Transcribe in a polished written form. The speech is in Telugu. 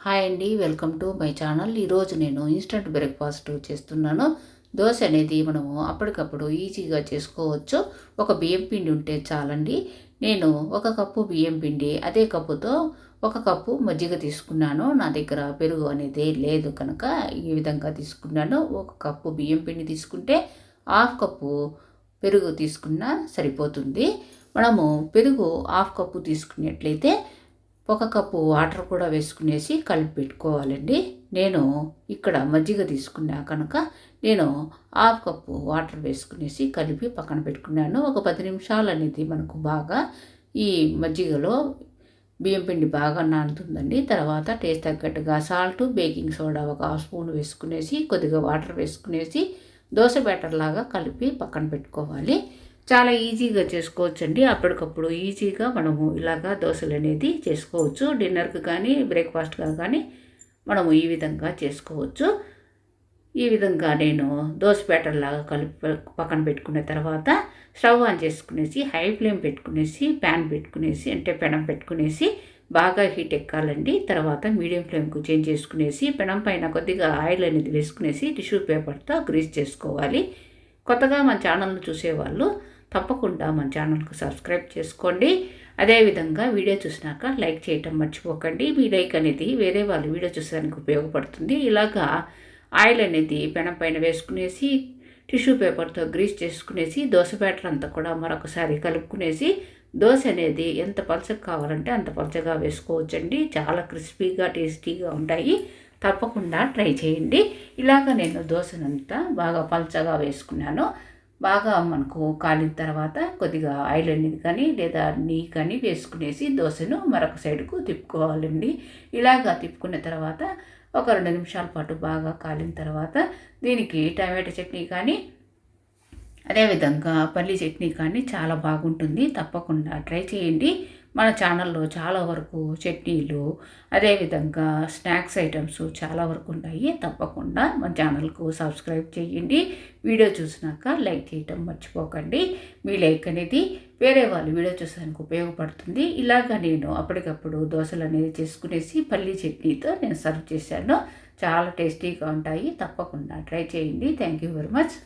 హాయ్ అండి, వెల్కమ్ టు మై ఛానల్. ఈరోజు నేను ఇన్స్టంట్ బ్రేక్ఫాస్ట్ చేస్తున్నాను. దోశ అనేది మనము అప్పటికప్పుడు ఈజీగా చేసుకోవచ్చు. ఒక బియ్యం పిండి ఉంటే చాలండి. నేను ఒక కప్పు బియ్యం పిండి, అదే కప్పుతో ఒక కప్పు మజ్జిగ తీసుకున్నాను. నా దగ్గర పెరుగు అనేది లేదు కనుక ఈ విధంగా తీసుకున్నాను. ఒక కప్పు బియ్యం పిండి తీసుకుంటే హాఫ్ కప్పు పెరుగు తీసుకున్నా సరిపోతుంది. మనము పెరుగు హాఫ్ కప్పు తీసుకున్నట్లయితే ఒక కప్పు వాటర్ కూడా వేసుకునేసి కలిపి పెట్టుకోవాలండి. నేను ఇక్కడ మజ్జిగ తీసుకున్నా కనుక నేను హాఫ్ కప్పు వాటర్ వేసుకునేసి కలిపి పక్కన పెట్టుకున్నాను. ఒక 10 నిమిషాలు అనేది మనకు బాగా ఈ మజ్జిగలో బియ్యం పిండి బాగా నానుతుందండి. తర్వాత టేస్ట్ తగ్గట్టుగా సాల్ట్, బేకింగ్ సోడా ఒక హాఫ్ స్పూన్ వేసుకునేసి కొద్దిగా వాటర్ వేసుకునేసి దోశ బ్యాటర్ లాగా కలిపి పక్కన పెట్టుకోవాలి. చాలా ఈజీగా చేసుకోవచ్చండి. అప్పటికప్పుడు ఈజీగా మనము ఇలాగా దోశలు అనేది చేసుకోవచ్చు. డిన్నర్కి కానీ బ్రేక్ఫాస్ట్గా కానీ మనము ఈ విధంగా చేసుకోవచ్చు. ఈ విధంగా నేను దోశ బ్యాటర్ లాగా కలిపి పక్కన పెట్టుకున్న తర్వాత స్టవ్ ఆన్ చేసుకునేసి హై ఫ్లేమ్ పెట్టుకునేసి ప్యాన్ పెట్టుకునేసి అంటే పెనం పెట్టుకునేసి బాగా హీట్ ఎక్కాలండి. తర్వాత మీడియం ఫ్లేమ్కు చేంజ్ చేసుకునేసి పెనం పైన కొద్దిగా ఆయిల్ అనేది వేసుకునేసి టిష్యూ పేపర్తో గ్రీస్ చేసుకోవాలి. కొత్తగా మన ఛానల్ను చూసేవాళ్ళు తప్పకుండా మన ఛానల్కు సబ్స్క్రైబ్ చేసుకోండి. అదేవిధంగా వీడియో చూసినాక లైక్ చేయటం మర్చిపోకండి. మీ లైక్ అనేది వేరే వాళ్ళు వీడియో చూసేదానికి ఉపయోగపడుతుంది. ఇలాగా ఆయిల్ అనేది పెనం పైన వేసుకునేసి టిష్యూ పేపర్తో గ్రీస్ చేసుకునేసి దోశ బ్యాటర్ అంతా కూడా మరొకసారి కలుపుకునేసి దోశ అనేది ఎంత పలచగా కావాలంటే అంత పలచగా వేసుకోవచ్చండి. చాలా క్రిస్పీగా టేస్టీగా ఉంటాయి. తప్పకుండా ట్రై చేయండి. ఇలాగ నేను దోశనంతా బాగా పలచగా వేసుకున్నాను. బాగా మనకు కాలిన తర్వాత కొద్దిగా ఆయిల్ అనేది కానీ లేదా నెయ్యి కానీ వేసుకునేసి దోశను మరొక సైడ్కు తిప్పుకోవాలండి. ఇలాగా తిప్పుకున్న తర్వాత ఒక 2 నిమిషాల పాటు బాగా కాలిన తర్వాత దీనికి టమాటా చట్నీ కానీ అదేవిధంగా పల్లీ చట్నీ కానీ చాలా బాగుంటుంది. తప్పకుండా ట్రై చేయండి. మన ఛానల్లో చాలా వరకు చట్నీలు అదేవిధంగా స్నాక్స్ ఐటమ్స్ చాలా వరకు ఉంటాయి. తప్పకుండా మన ఛానల్కు సబ్స్క్రైబ్ చేయండి. వీడియో చూసినాక లైక్ చేయటం మర్చిపోకండి. మీ లైక్ అనేది వేరే వాళ్ళు వీడియో చూసేందుకు ఉపయోగపడుతుంది. ఇలాగ నేను అప్పటికప్పుడు దోశలు అనేది చేసుకునేసి పల్లీ చట్నీతో నేను సర్వ్ చేశాను. చాలా టేస్టీగా ఉంటాయి. తప్పకుండా ట్రై చేయండి. Thank you very much.